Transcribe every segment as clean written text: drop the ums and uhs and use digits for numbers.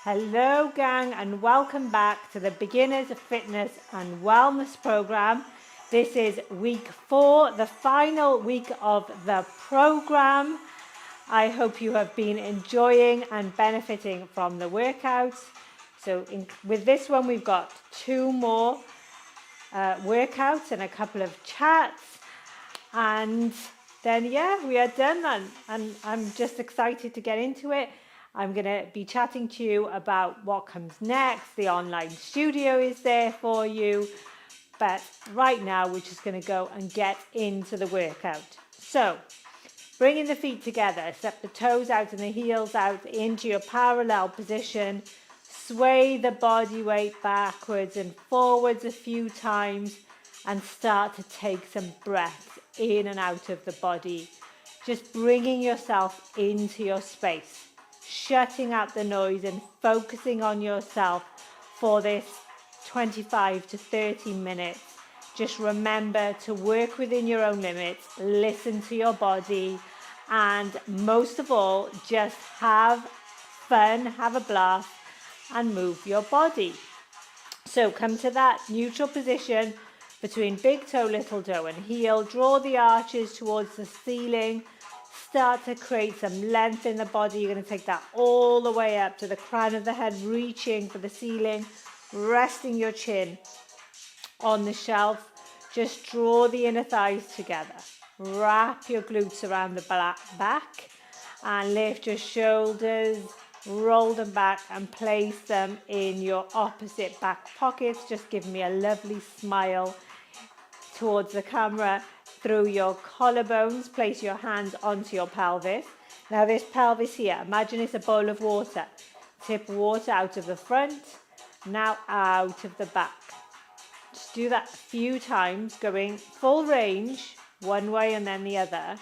Hello gang, and welcome back to the Beginners Fitness and Wellness program. This is week 4, the final week of the program. I hope you have been enjoying and benefiting from the workouts. So with this one we've got 2 more workouts and a couple of chats, and then we are done, and I'm just excited to get into it. I'm going to be chatting to you about what comes next. The online studio is there for you. But right now, we're just going to go and get into the workout. So, bringing the feet together, step the toes out and the heels out into your parallel position. Sway the body weight backwards and forwards a few times and start to take some breaths in and out of the body. Just bringing yourself into your space. Shutting out the noise and focusing on yourself for this 25 to 30 minutes. Just remember to work within your own limits, listen to your body, and most of all, just have fun, have a blast, and move your body. So come to that neutral position between big toe, little toe, and heel. Draw the arches towards the ceiling. Start to create some length in the body. You're going to take that all the way up to the crown of the head, reaching for the ceiling, resting your chin on the shelf. Just draw the inner thighs together. Wrap your glutes around the back and lift your shoulders, roll them back and place them in your opposite back pockets. Just give me a lovely smile towards the camera. Through your collarbones, place your hands onto your pelvis. Now this pelvis here, imagine it's a bowl of water. Tip water out of the front, now out of the back. Just do that a few times, going full range, one way and then the other.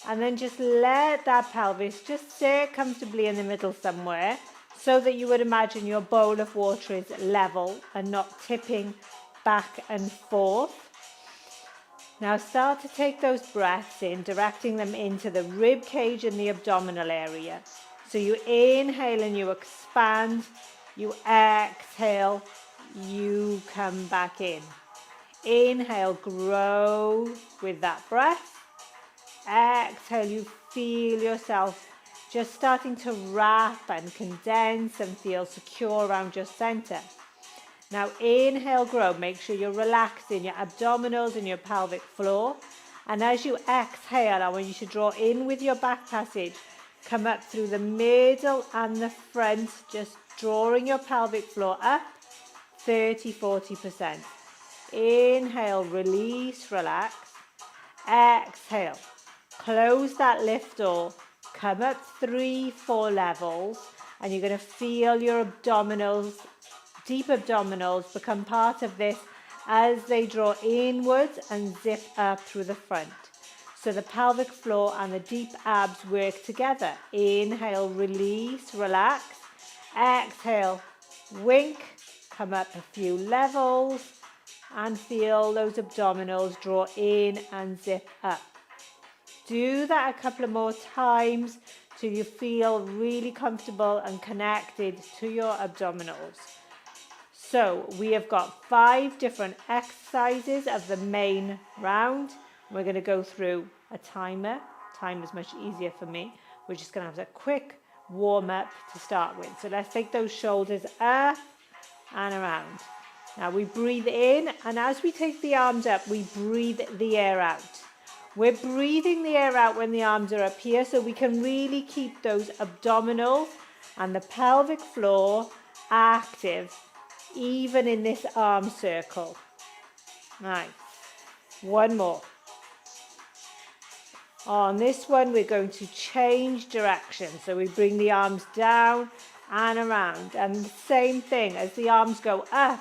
And then just let that pelvis just sit comfortably in the middle somewhere, so that you would imagine your bowl of water is level and not tipping back and forth. Now start to take those breaths in, directing them into the rib cage and the abdominal area. So you inhale and you expand, you exhale, you come back in. Inhale, grow with that breath. Exhale, you feel yourself just starting to wrap and condense and feel secure around your center. Now inhale, grow. Make sure you're relaxing your abdominals and your pelvic floor. And as you exhale, I want you to draw in with your back passage. Come up through the middle and the front, just drawing your pelvic floor up 30-40%. Inhale, release, relax. Exhale, close that lift door. Come up 3-4 levels, and you're going to feel your abdominals, deep abdominals, become part of this as they draw inwards and zip up through the front. So the pelvic floor and the deep abs work together. Inhale, release, relax. Exhale, wink, come up a few levels and feel those abdominals draw in and zip up. Do that a couple of more times till you feel really comfortable and connected to your abdominals. So we have got 5 different exercises of the main round. We're going to go through a timer. Time is much easier for me. We're just going to have a quick warm up to start with. So let's take those shoulders up and around. Now we breathe in, and as we take the arms up, we breathe the air out. We're breathing the air out when the arms are up here, so we can really keep those abdominals and the pelvic floor active, even in this arm circle. Nice. One more. On this one, we're going to change direction. So we bring the arms down and around. And the same thing, as the arms go up,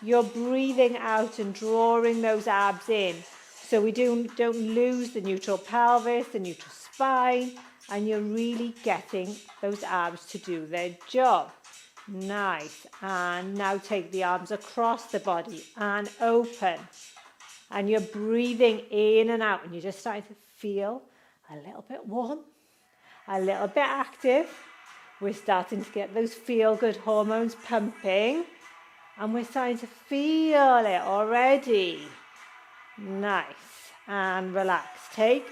you're breathing out and drawing those abs in. So we don't lose the neutral pelvis, the neutral spine, and you're really getting those abs to do their job. Nice. And now take the arms across the body and open. And you're breathing in and out, and you're just starting to feel a little bit warm, a little bit active. We're starting to get those feel-good hormones pumping, and we're starting to feel it already. Nice. And relax. Take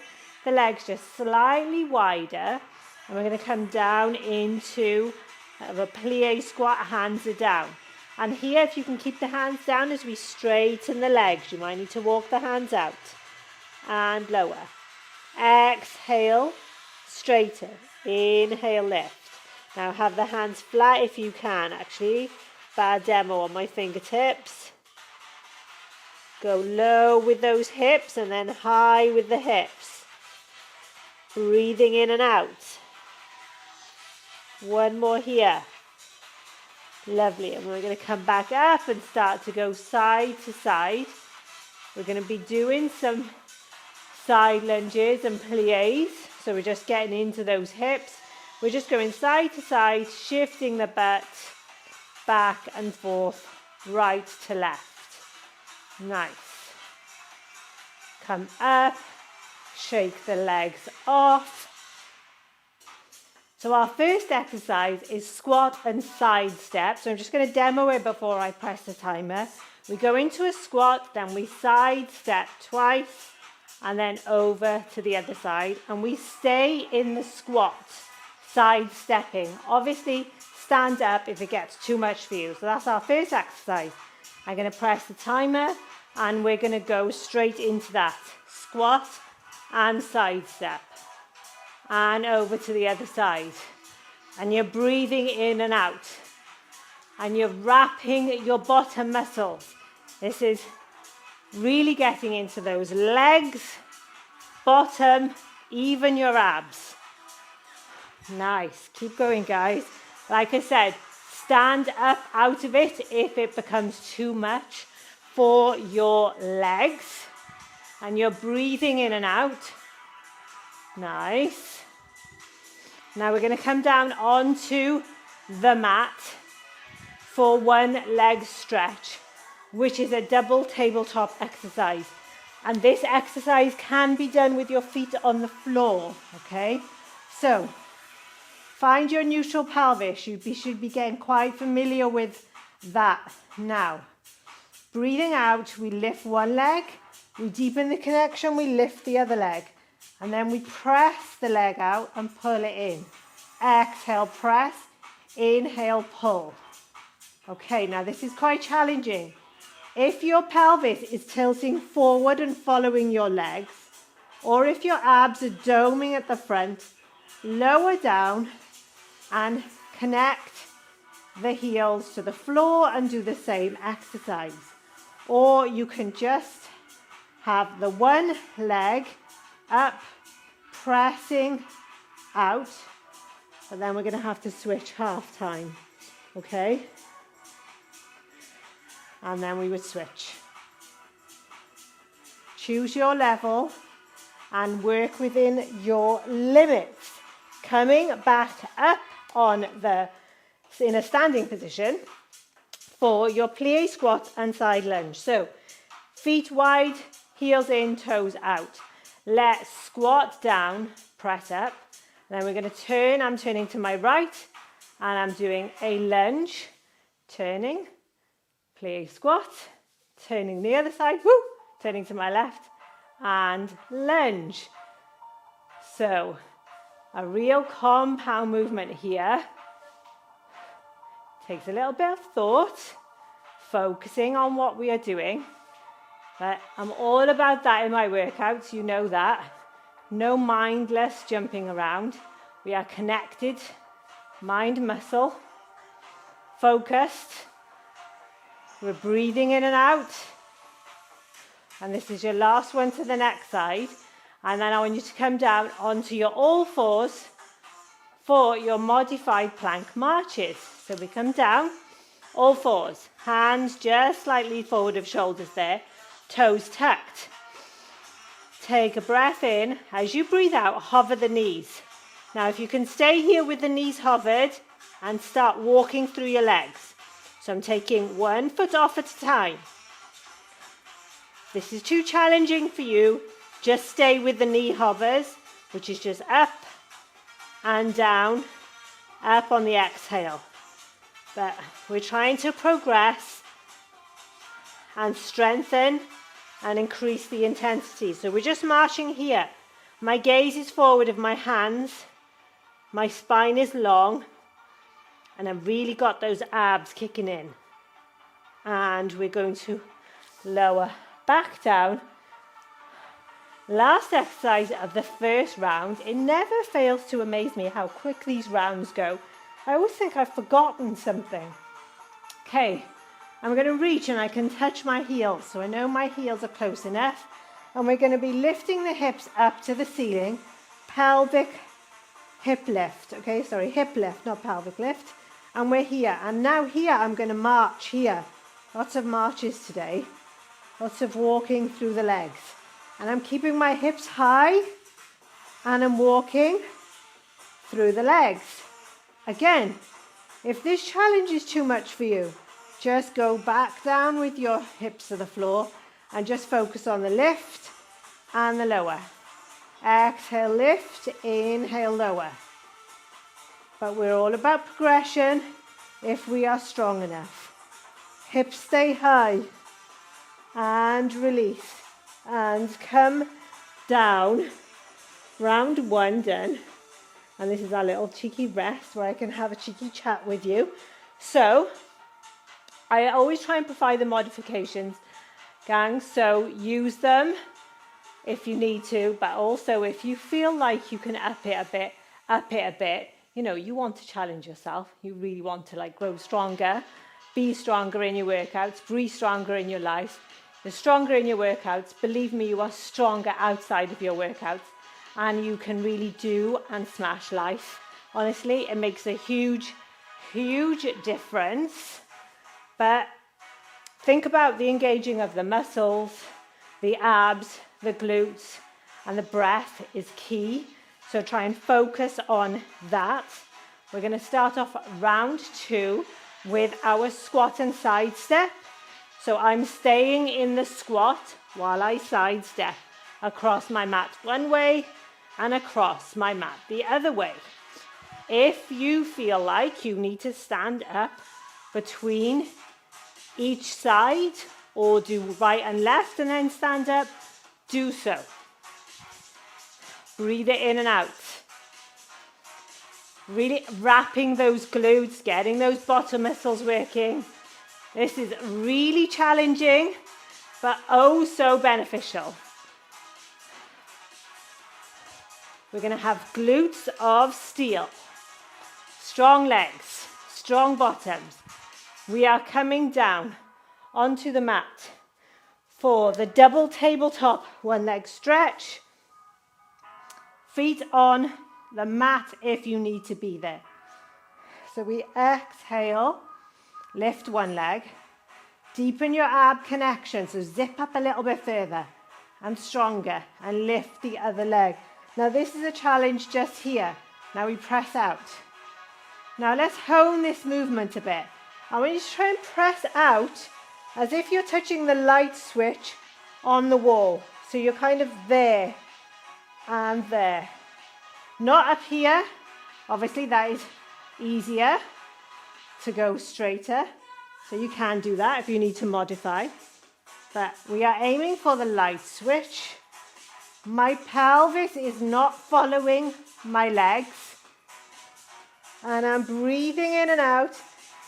the legs just slightly wider, and we're going to come down into a plie squat, hands are down. And here, if you can keep the hands down as we straighten the legs, you might need to walk the hands out. And lower. Exhale, straighten. Inhale, lift. Now have the hands flat if you can. Actually, bad demo on my fingertips. Go low with those hips and then high with the hips. Breathing in and out. One more here. Lovely. And we're going to come back up and start to go side to side. We're going to be doing some side lunges and plies. So we're just getting into those hips. We're just going side to side, shifting the butt back and forth, right to left. Nice. Come up, shake the legs off. So our first exercise is squat and side step. So I'm just going to demo it before I press the timer. We go into a squat, then we side step twice, and then over to the other side. And we stay in the squat, side stepping. Obviously, stand up if it gets too much for you. So that's our first exercise. I'm going to press the timer, and we're going to go straight into that. Squat and side step. And over to the other side. And you're breathing in and out. And you're wrapping your bottom muscles. This is really getting into those legs, bottom, even your abs. Nice. Keep going, guys. Like I said, stand up out of it if it becomes too much for your legs. And you're breathing in and out. Nice. Now we're going to come down onto the mat for one leg stretch, which is a double tabletop exercise. And this exercise can be done with your feet on the floor, okay? So, find your neutral pelvis. You should be getting quite familiar with that now. Breathing out, we lift one leg, we deepen the connection, we lift the other leg. And then we press the leg out and pull it in. Exhale, press. Inhale, pull. Okay, now this is quite challenging. If your pelvis is tilting forward and following your legs, or if your abs are doming at the front, lower down and connect the heels to the floor and do the same exercise. Or you can just have the one leg up, pressing out, but then we're going to have to switch half time, okay? And then we would switch. Choose your level and work within your limits. Coming back up in a standing position for your plie squat and side lunge. So feet wide, heels in, toes out. Let's squat down, press up. Then we're going to turn. I'm turning to my right and I'm doing a lunge. Turning, plie squat, turning the other side, woo, turning to my left and lunge. So a real compound movement here. Takes a little bit of thought, focusing on what we are doing. But I'm all about that in my workouts, you know that. No mindless jumping around. We are connected, mind, muscle, focused. We're breathing in and out. And this is your last one to the next side. And then I want you to come down onto your all fours for your modified plank marches. So we come down, all fours, hands just slightly forward of shoulders there. Toes tucked. Take a breath in. As you breathe out, hover the knees. Now, if you can stay here with the knees hovered and start walking through your legs. So I'm taking one foot off at a time. If this is too challenging for you, just stay with the knee hovers, which is just up and down up on the exhale. But we're trying to progress and strengthen and increase the intensity. So we're just marching here. My gaze is forward of my hands. My spine is long. And I've really got those abs kicking in. And we're going to lower back down. Last exercise of the first round. It never fails to amaze me how quick these rounds go. I always think I've forgotten something. Okay, I'm going to reach and I can touch my heels. So I know my heels are close enough. And we're going to be lifting the hips up to the ceiling. Pelvic hip lift. Okay, sorry, hip lift, not pelvic lift. And we're here. And now here I'm going to march here. Lots of marches today. Lots of walking through the legs. And I'm keeping my hips high. And I'm walking through the legs. Again, if this challenge is too much for you, just go back down with your hips to the floor and just focus on the lift and the lower. Exhale, lift, inhale, lower. But we're all about progression if we are strong enough. Hips stay high and release and come down. Round one done. And this is our little cheeky rest where I can have a cheeky chat with you. So I always try and provide the modifications, gang. So use them if you need to, but also if you feel like you can up it a bit. You know, you want to challenge yourself. You really want to grow stronger, be stronger in your workouts, be stronger in your life. The stronger in your workouts, believe me, you are stronger outside of your workouts. And you can really do and smash life. Honestly, it makes a huge, huge difference. But think about the engaging of the muscles, the abs, the glutes, and the breath is key. So try and focus on that. We're going to start off round two with our squat and side step. So I'm staying in the squat while I side step across my mat one way and across my mat the other way. If you feel like you need to stand up between each side or do right and left and then stand up, do so. Breathe it in and out. Really wrapping those glutes, getting those bottom muscles working. This is really challenging, but oh so beneficial. We're going to have glutes of steel. Strong legs, strong bottoms. We are coming down onto the mat for the double tabletop one leg stretch. Feet on the mat if you need to be there. So we exhale, lift one leg, deepen your ab connection, so zip up a little bit further and stronger and lift the other leg. Now this is a challenge just here. Now we press out. Now let's hone this movement a bit. I want you to try and press out as if you're touching the light switch on the wall. So you're kind of there and there. Not up here. Obviously that is easier to go straighter. So you can do that if you need to modify. But we are aiming for the light switch. My pelvis is not following my legs. And I'm breathing in and out,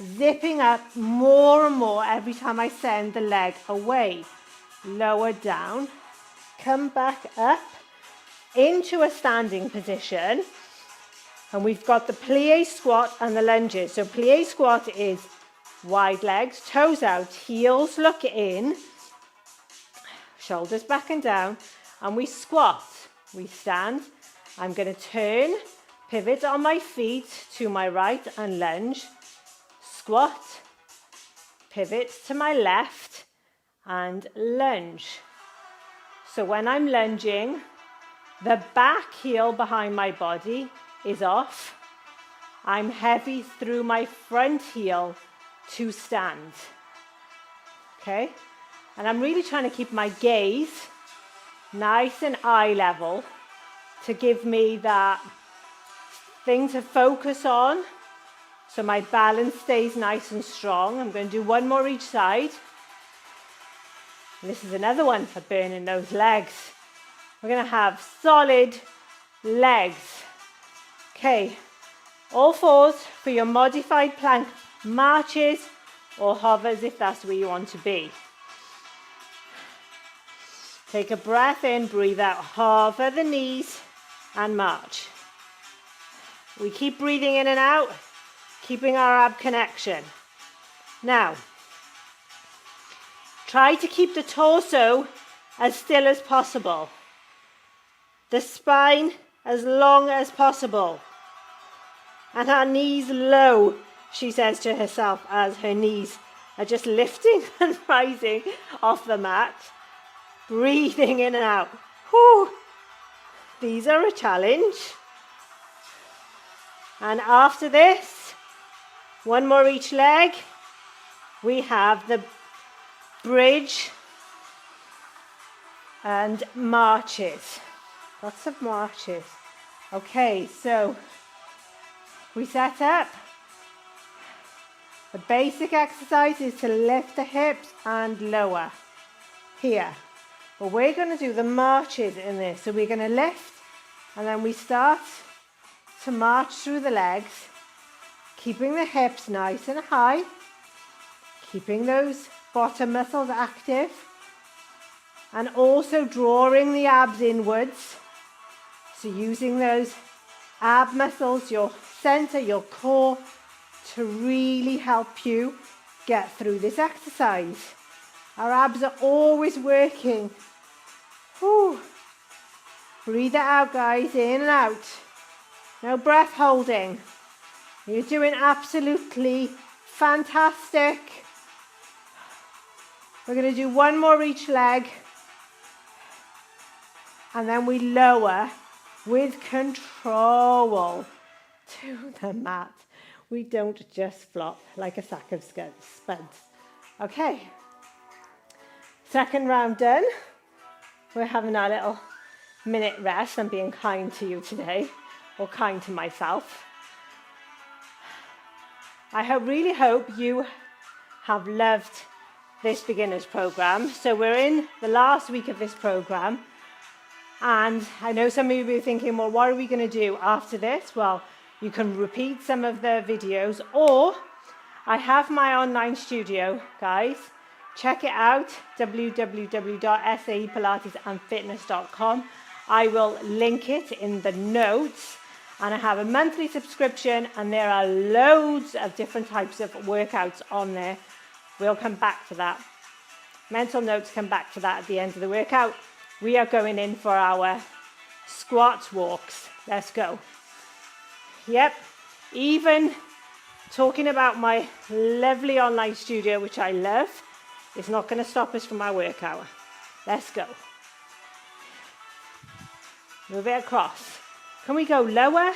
zipping up more and more every time I send the leg away. Lower down, come back up into a standing position. And we've got the plie squat and the lunges. So plie squat is wide legs, toes out, heels look in, shoulders back and down. And we squat, we stand. I'm going to turn, pivot on my feet to my right and lunge. Squat, pivot to my left and lunge. So when I'm lunging, the back heel behind my body is off. I'm heavy through my front heel to stand. Okay? And I'm really trying to keep my gaze nice and eye level to give me that thing to focus on so my balance stays nice and strong. I'm going to do one more each side. And this is another one for burning those legs. We're going to have solid legs. Okay, all fours for your modified plank marches or hovers if that's where you want to be. Take a breath in, breathe out, hover the knees and march. We keep breathing in and out, keeping our ab connection. Now, try to keep the torso as still as possible. The spine as long as possible. And our knees low, she says to herself as her knees are just lifting and rising off the mat. Breathing in and out. Whew. These are a challenge. And after this, one more each leg, we have the bridge and marches. Lots of marches. Okay, so we set up. The basic exercise is to lift the hips and lower here. But we're going to do the marches in this. So we're going to lift and then we start to march through the legs, keeping the hips nice and high, keeping those bottom muscles active, and also drawing the abs inwards. So using those ab muscles, your center, your core, to really help you get through this exercise. Our abs are always working. Whew. Breathe it out, guys, in and out. No breath holding. You're doing absolutely fantastic. We're going to do one more each leg. And then we lower with control to the mat. We don't just flop like a sack of spuds. Okay. Second round done. We're having our little minute rest. I'm being kind to you today, or kind to myself. I really hope you have loved this beginners program. So we're in the last week of this program. And I know some of you will be thinking, well, what are we going to do after this? Well, you can repeat some of the videos, or I have my online studio, guys. Check it out, www.saepilatesandfitness.com. I will link it in the notes. And I have a monthly subscription, and there are loads of different types of workouts on there. We'll come back to that. Mental notes come back to that at the end of the workout. We are going in for our squat walks. Let's go. Yep, even talking about my lovely online studio, which I love, is not going to stop us from our workout. Let's go. Move it across. Can we go lower?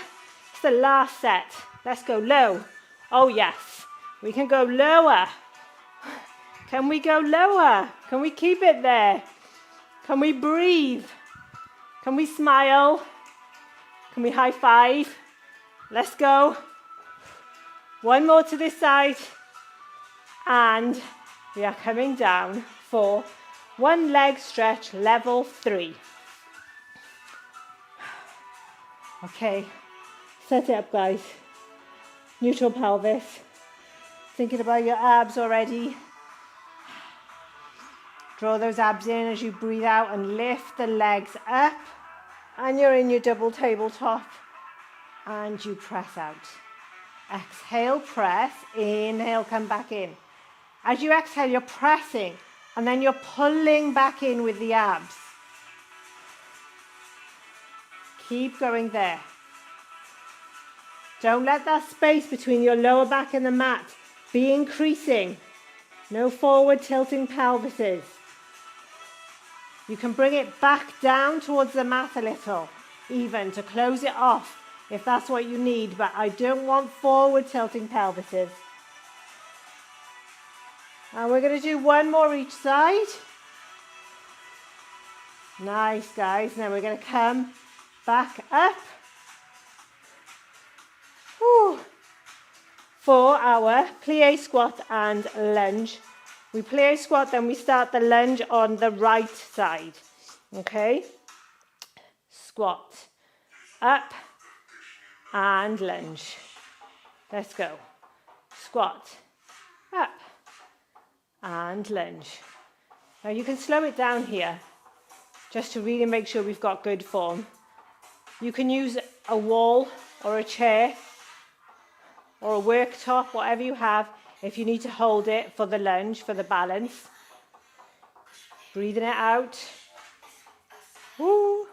It's the last set. Let's go low. Oh yes, we can go lower. Can we go lower? Can we keep it there? Can we breathe? Can we smile? Can we high five? Let's go. One more to this side. And we are coming down for one leg stretch, level 3. Okay, set it up, guys. Neutral pelvis. Thinking about your abs already. Draw those abs in as you breathe out and lift the legs up. And you're in your double tabletop. And you press out. Exhale, press. Inhale, come back in. As you exhale, you're pressing. And then you're pulling back in with the abs. Keep going there. Don't let that space between your lower back and the mat be increasing. No forward tilting pelvises. You can bring it back down towards the mat a little, even to close it off if that's what you need, but I don't want forward tilting pelvises. And we're going to do one more each side. Nice, guys. Now we're going to come back up. Whew. for our plie squat and lunge. We plie squat, then we start the lunge on the right side. Okay? Squat, up, and lunge. Let's go. Squat, up, and lunge. Now you can slow it down here, just to really make sure we've got good form. You can use a wall or a chair or a worktop, whatever you have, if you need to hold it for the lunge, for the balance. Breathing it out. Woo!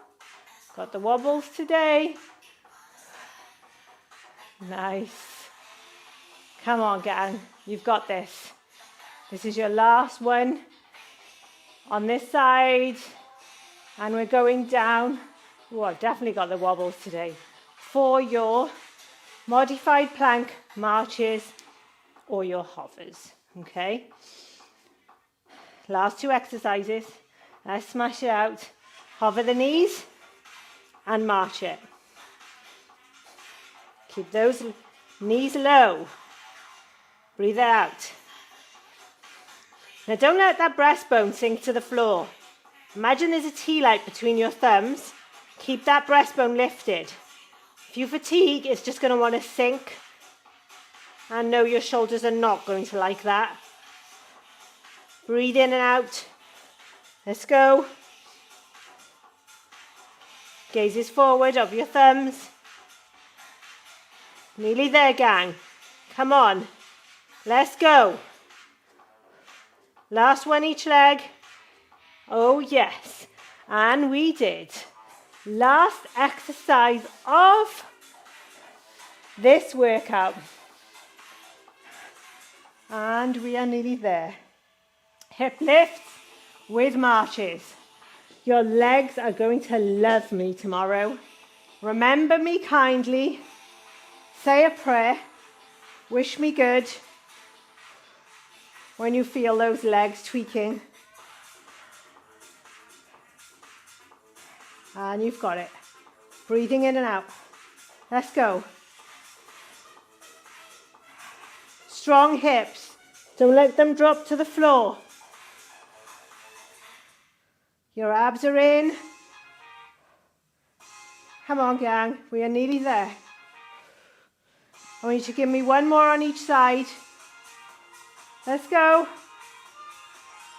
Got the wobbles today. Nice. Come on, gang. You've got this. This is your last one on this side. And we're going down. Oh, I've definitely got the wobbles today. For your modified plank, marches, or your hovers. Okay? Last two exercises. Let's smash it out. Hover the knees and march it. Keep those knees low. Breathe it out. Now don't let that breastbone sink to the floor. Imagine there's a tea light between your thumbs. Keep that breastbone lifted. If you fatigue, it's just going to want to sink. And no, your shoulders are not going to like that. Breathe in and out. Let's go. Gazes forward of your thumbs. Nearly there, gang. Come on. Let's go. Last one each leg. Oh, yes. And we did. Last exercise of this workout. And we are nearly there. Hip lifts with marches. Your legs are going to love me tomorrow. Remember me kindly. Say a prayer. Wish me good. When you feel those legs tweaking. And you've got it. Breathing in and out. Let's go. Strong hips. Don't let them drop to the floor. Your abs are in. Come on, gang. We are nearly there. I want you to give me one more on each side. Let's go.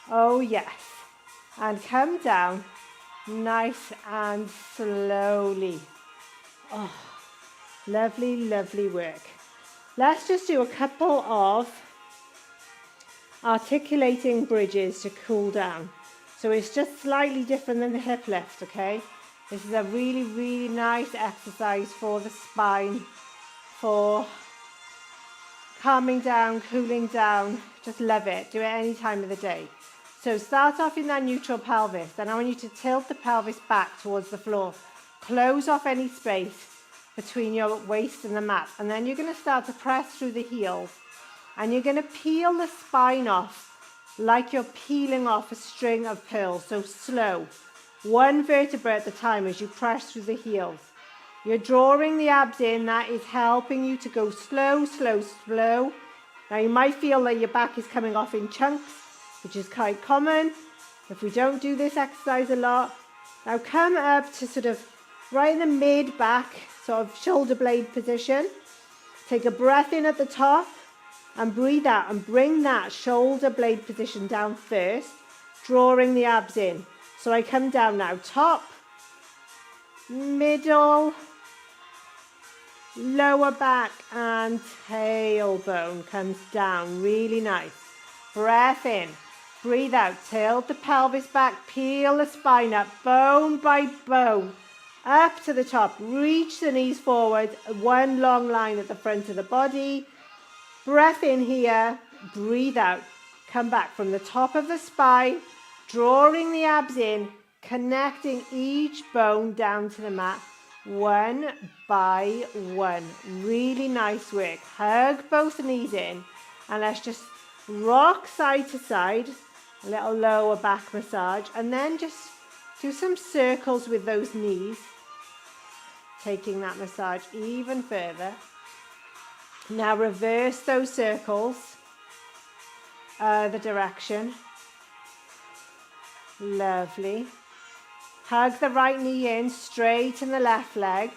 Oh, yes. And come down. Nice and slowly. Oh, lovely, lovely work. Let's just do a couple of articulating bridges to cool down. So it's just slightly different than the hip lift, okay? This is a really, really nice exercise for the spine, for calming down, cooling down. Just love it. Do it any time of the day. So start off in that neutral pelvis. Then I want you to tilt the pelvis back towards the floor. Close off any space between your waist and the mat. And then you're going to start to press through the heels. And you're going to peel the spine off like you're peeling off a string of pearls. So slow. One vertebra at a time as you press through the heels. You're drawing the abs in. That is helping you to go slow, slow, slow. Now you might feel that your back is coming off in chunks, which is quite common if we don't do this exercise a lot. Now come up to sort of right in the mid-back, sort of shoulder blade position. Take a breath in at the top and breathe out and bring that shoulder blade position down first, drawing the abs in. So I come down now, top, middle, lower back and tailbone comes down. Really nice. Breath in. Breathe out. Tilt the pelvis back. Peel the spine up. Bone by bone. Up to the top. Reach the knees forward. One long line at the front of the body. Breath in here. Breathe out. Come back from the top of the spine. Drawing the abs in. Connecting each bone down to the mat. One by one. Really nice work. Hug both knees in. And let's just rock side to side. A little lower back massage. And then just do some circles with those knees. Taking that massage even further. Now reverse those circles, the direction. Lovely. Hug the right knee in, straighten the left leg,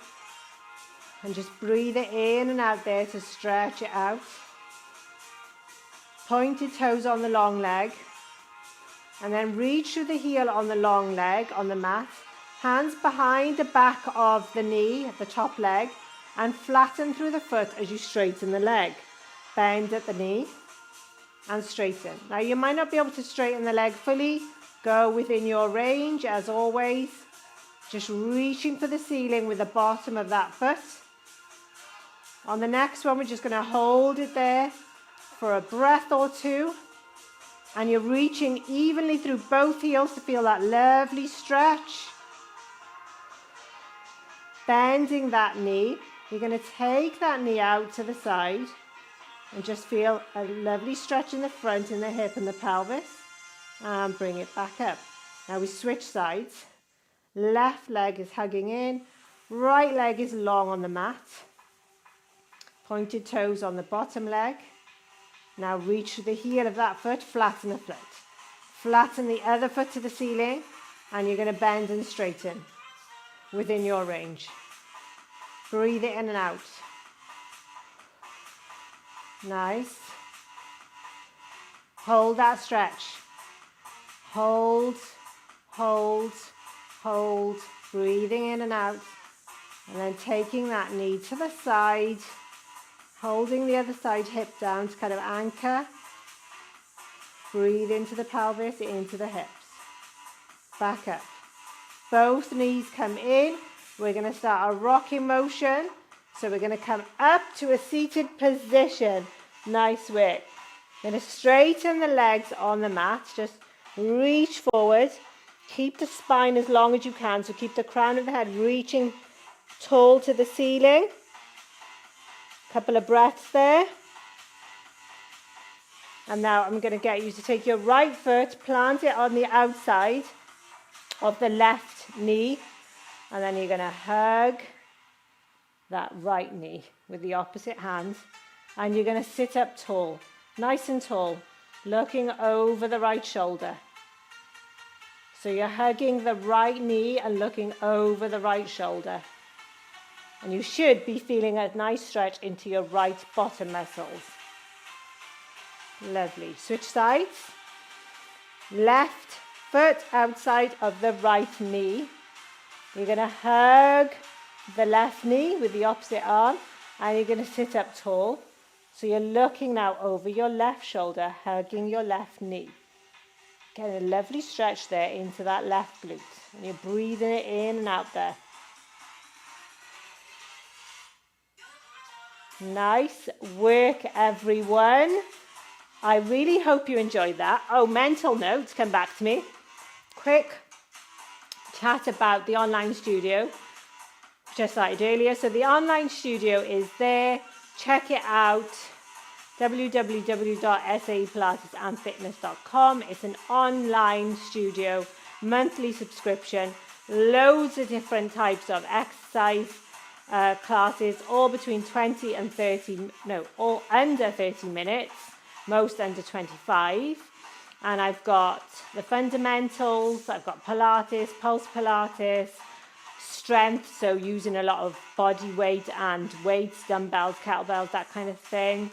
and just breathe it in and out there to stretch it out. Pointed toes on the long leg, and then reach through the heel on the long leg on the mat. Hands behind the back of the knee, the top leg, and flatten through the foot as you straighten the leg. Bend at the knee and straighten. Now you might not be able to straighten the leg fully. Go within your range as always. Just reaching for the ceiling with the bottom of that foot. On the next one, we're just going to hold it there for a breath or two. And you're reaching evenly through both heels to feel that lovely stretch. Bending that knee. You're going to take that knee out to the side and just feel a lovely stretch in the front, in the hip and the pelvis. And bring it back up. Now we switch sides. Left leg is hugging in. Right leg is long on the mat. Pointed toes on the bottom leg. Now reach the heel of that foot, flatten the foot. Flatten the other foot to the ceiling, and you're going to bend and straighten within your range. Breathe it in and out. Nice. Hold that stretch. Hold, hold, hold. Breathing in and out. And then taking that knee to the side. Holding the other side hip down to kind of anchor. Breathe into the pelvis, into the hips. Back up. Both knees come in. We're going to start a rocking motion. So we're going to come up to a seated position. Nice work. Going to straighten the legs on the mat. Just reach forward. Keep the spine as long as you can. So keep the crown of the head reaching tall to the ceiling. Couple of breaths there. And now I'm going to get you to take your right foot, plant it on the outside of the left knee. And then you're going to hug that right knee with the opposite hand. And you're going to sit up tall, nice and tall, looking over the right shoulder. So you're hugging the right knee and looking over the right shoulder. And you should be feeling a nice stretch into your right bottom muscles. Lovely. Switch sides. Left foot outside of the right knee. You're going to hug the left knee with the opposite arm, and you're going to sit up tall. So you're looking now over your left shoulder, hugging your left knee. Getting a lovely stretch there into that left glute. And you're breathing it in and out there. Nice work, everyone. I really hope you enjoyed that. Oh, mental notes, come back to me. Quick chat about the online studio, which I started earlier. So the online studio is there. Check it out. www.sapilatesandfitness.com. It's an online studio, monthly subscription, loads of different types of exercise classes, all between 20 and 30, all under 30 minutes, most under 25. And I've got the fundamentals, I've got Pilates, Pulse Pilates, strength, so using a lot of body weight and weights, dumbbells, kettlebells, that kind of thing.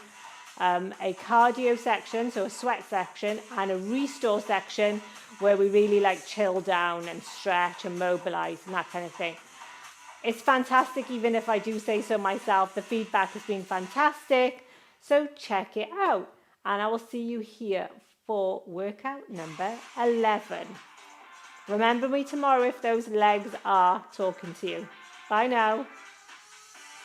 A cardio section, so a sweat section, and a restore section where we really like chill down and stretch and mobilize and that kind of thing. It's fantastic, even if I do say so myself. The feedback has been fantastic. So check it out. And I will see you here for workout number 11. Remember me tomorrow if those legs are talking to you. Bye now.